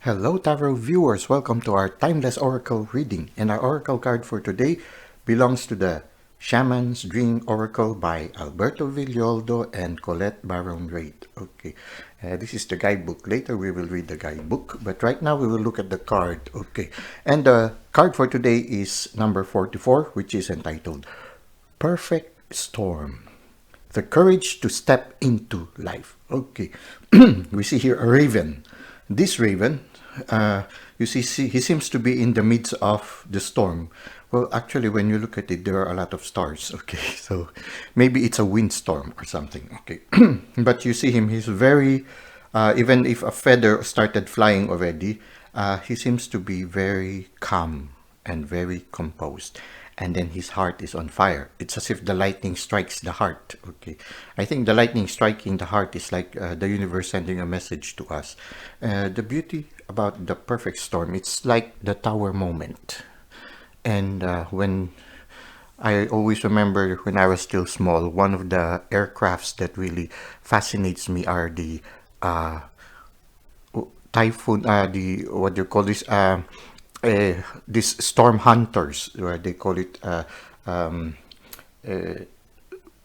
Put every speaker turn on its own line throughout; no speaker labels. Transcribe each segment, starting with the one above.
Hello, Tarot viewers. Welcome to our Timeless Oracle reading. And our Oracle card for today belongs to the Shaman's Dream Oracle by Alberto Villoldo and Colette Baron-Reid. Okay, this is the guidebook. Later we will read the guidebook, but right now we will look at the card. Okay, and the card for today is number 44, which is entitled Perfect Storm. The courage to step into life. Okay, we see here a raven. This raven, you see, he seems to be in the midst of the storm. Well, actually, when you look at it, there are a lot of stars. Okay, so maybe it's a windstorm or something. Okay, but you see him, he's very, even if a feather started flying already, he seems to be very calm and very composed. And then his heart is on fire. It's as if the lightning strikes the heart. Okay, I think the lightning striking the heart is like the universe sending a message to us. The beauty about the perfect storm, it's like the tower moment. And when I always remember when I was still small, one of the aircrafts that really fascinates me are the typhoon, the what do you call this? These storm hunters, where they call it um,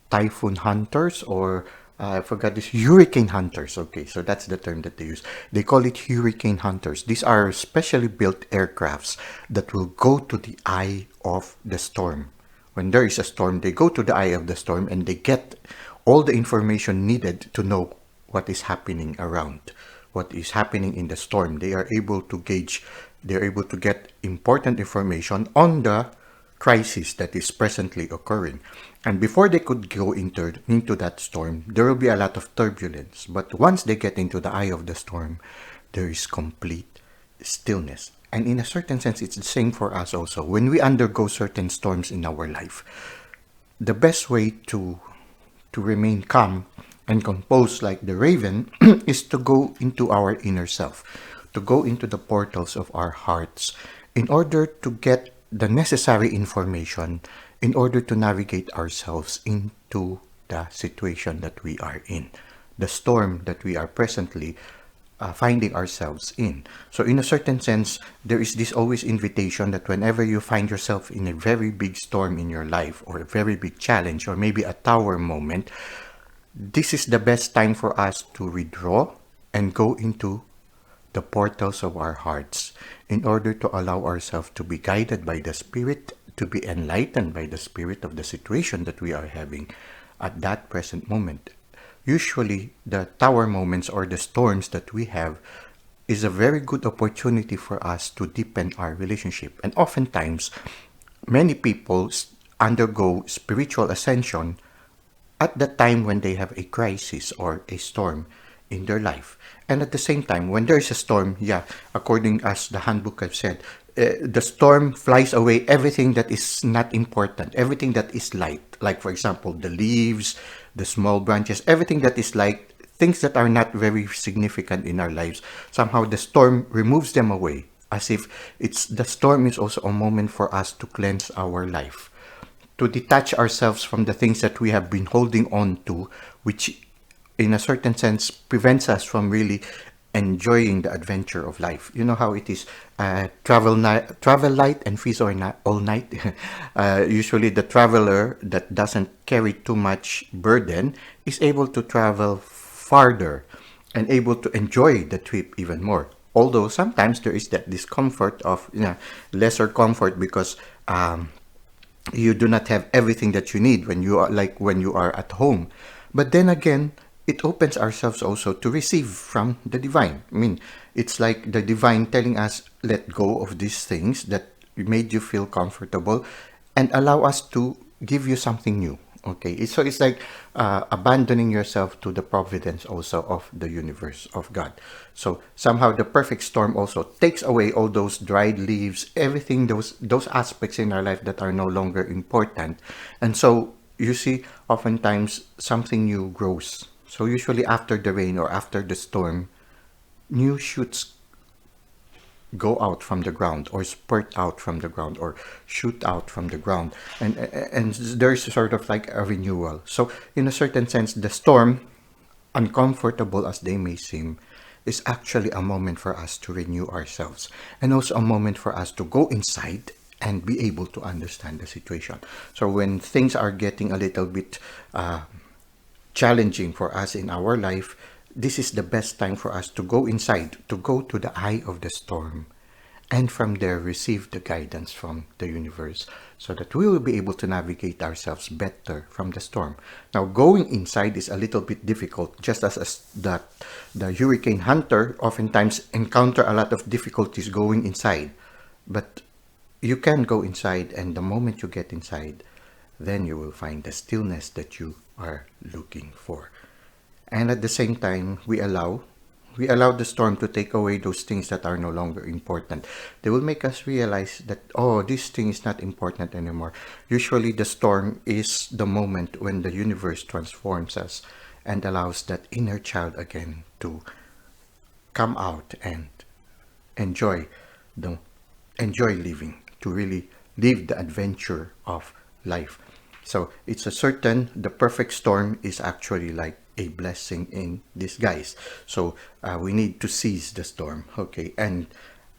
typhoon hunters, or I forgot this, hurricane hunters. Okay, so that's the term that they use. They call it hurricane hunters. These are specially built aircrafts that will go to the eye of the storm. When there is a storm, they go to the eye of the storm and they get all the information needed to know what is happening around, what is happening in the storm. They are able to gauge, they're able to get important information on the crisis that is presently occurring. And before they could go into that storm, there will be a lot of turbulence. But once they get into the eye of the storm, there is complete stillness. And in a certain sense, it's the same for us also. When we undergo certain storms in our life, the best way to remain calm and composed like the raven is to go into our inner self, to go into the portals of our hearts in order to get the necessary information in order to navigate ourselves into the situation that we are in, the storm that we are presently finding ourselves in. So in a certain sense, there is this always invitation that whenever you find yourself in a very big storm in your life, or a very big challenge, or maybe a tower moment, this is the best time for us to withdraw and go into the portals of our hearts in order to allow ourselves to be guided by the Spirit, to be enlightened by the Spirit of the situation that we are having at that present moment. Usually, the tower moments or the storms that we have is a very good opportunity for us to deepen our relationship. And oftentimes, many people undergo spiritual ascension at the time when they have a crisis or a storm in their life. And at the same time, when there is a storm, yeah, according as the handbook have said, the storm flies away everything that is not important, everything that is light. Like, for example, the leaves, the small branches, everything that is light, things that are not very significant in our lives. Somehow the storm removes them away, as if the storm is also a moment for us to cleanse our life, to detach ourselves from the things that we have been holding on to, which in a certain sense prevents us from really enjoying the adventure of life. You know how it is, travel light and feast all night. Usually the traveler that doesn't carry too much burden is able to travel farther and able to enjoy the trip even more. Although sometimes there is that discomfort of, lesser comfort, because you do not have everything that you need when you are at home. But then again, it opens ourselves also to receive from the divine. I mean, it's like the divine telling us, let go of these things that made you feel comfortable and allow us to give you something new. Okay, so it's like abandoning yourself to the providence also of the universe, of God. So somehow the perfect storm also takes away all those dried leaves, everything, those aspects in our life that are no longer important. And so you see, oftentimes something new grows. So usually after the rain or after the storm, new shoots go out from the ground, or spurt out from the ground, or shoot out from the ground, and there's sort of like a renewal. So in a certain sense, the storm, uncomfortable as they may seem, is actually a moment for us to renew ourselves, and also a moment for us to go inside and be able to understand the situation. So when things are getting a little bit challenging for us in our life, this is the best time for us to go inside, to go to the eye of the storm, and from there receive the guidance from the universe so that we will be able to navigate ourselves better from the storm. Now, going inside is a little bit difficult, just as the hurricane hunter oftentimes encounter a lot of difficulties going inside. But you can go inside, and the moment you get inside, then you will find the stillness that you are looking for. And at the same time, we allow the storm to take away those things that are no longer important. They will make us realize that, oh, this thing is not important anymore. Usually the storm is the moment when the universe transforms us and allows that inner child again to come out and enjoy living, to really live the adventure of life. So it's a certain, the perfect storm is actually like a blessing in disguise. So we need to seize the storm, okay? And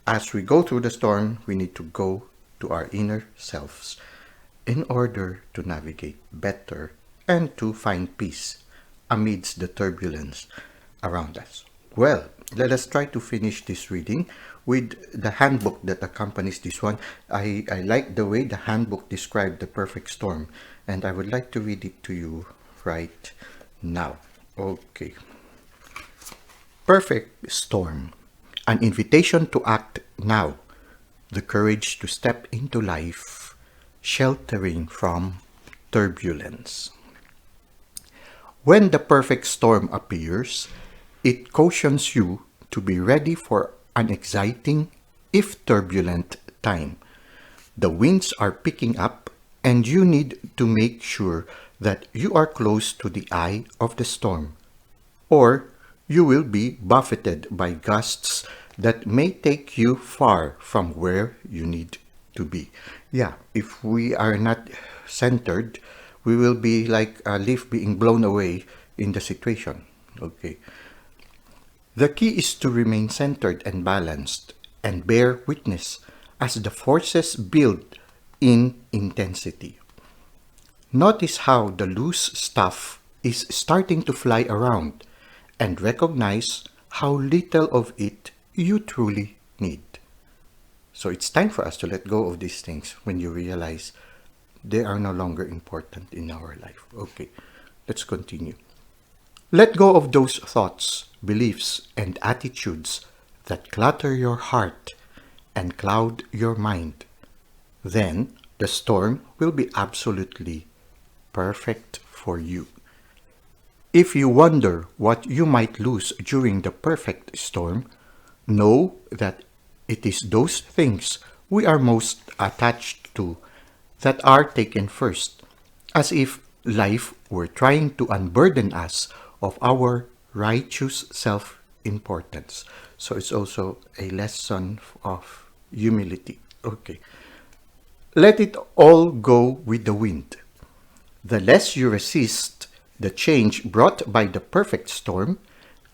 as we go through the storm, we need to go to our inner selves in order to navigate better and to find peace amidst the turbulence around us. Well, let us try to finish this reading with the handbook that accompanies this one. I like the way the handbook described the perfect storm, and I would like to read it to you right now. Okay. Perfect storm. An invitation to act now. The courage to step into life, sheltering from turbulence. When the perfect storm appears, it cautions you to be ready for an exciting, if turbulent, time. The winds are picking up, and you need to make sure that you are close to the eye of the storm, or you will be buffeted by gusts that may take you far from where you need to be. Yeah, if we are not centered, we will be like a leaf being blown away in the situation. Okay. The key is to remain centered and balanced and bear witness as the forces build in intensity. Notice how the loose stuff is starting to fly around, and recognize how little of it you truly need. So it's time for us to let go of these things when you realize they are no longer important in our life. Okay, let's continue. Let go of those thoughts, beliefs, and attitudes that clutter your heart and cloud your mind. Then the storm will be absolutely perfect for you. If you wonder what you might lose during the perfect storm, know that it is those things we are most attached to that are taken first, as if life were trying to unburden us of our righteous self-importance. So it's also a lesson of humility. Okay. Let it all go with the wind. The less you resist the change brought by the perfect storm,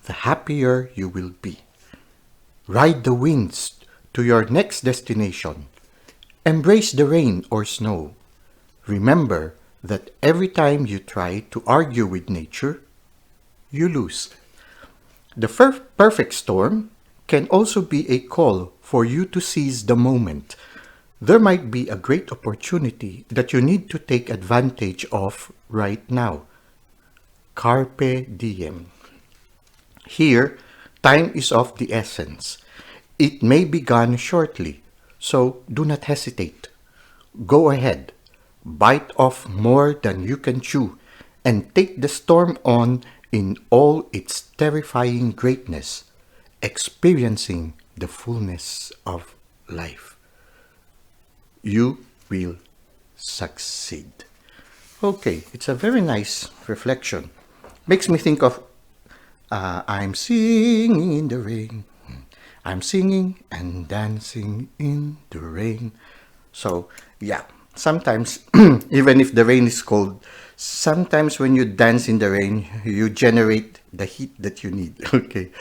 the happier you will be. Ride the winds to your next destination. Embrace the rain or snow. Remember that every time you try to argue with nature, you lose. The perfect storm can also be a call for you to seize the moment. There might be a great opportunity that you need to take advantage of right now. Carpe diem. Here, time is of the essence. It may be gone shortly, so do not hesitate. Go ahead, bite off more than you can chew, and take the storm on in all its terrifying greatness, experiencing the fullness of life. You will succeed. Okay, it's a very nice reflection. Makes me think of I'm singing in the rain. I'm singing and dancing in the rain. So, yeah, sometimes, even if the rain is cold, sometimes when you dance in the rain, you generate the heat that you need. Okay.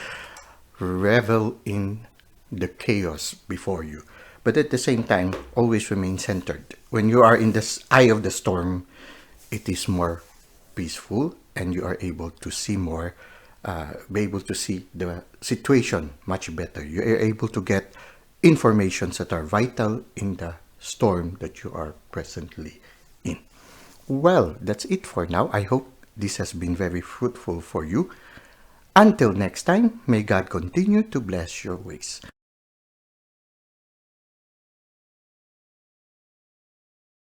revel in the chaos before you. But at the same time, always remain centered. When you are in the eye of the storm, it is more peaceful and you are able to see more, be able to see the situation much better. You are able to get informations that are vital in the storm that you are presently in. Well, that's it for now. I hope this has been very fruitful for you. Until next time, may God continue to bless your ways.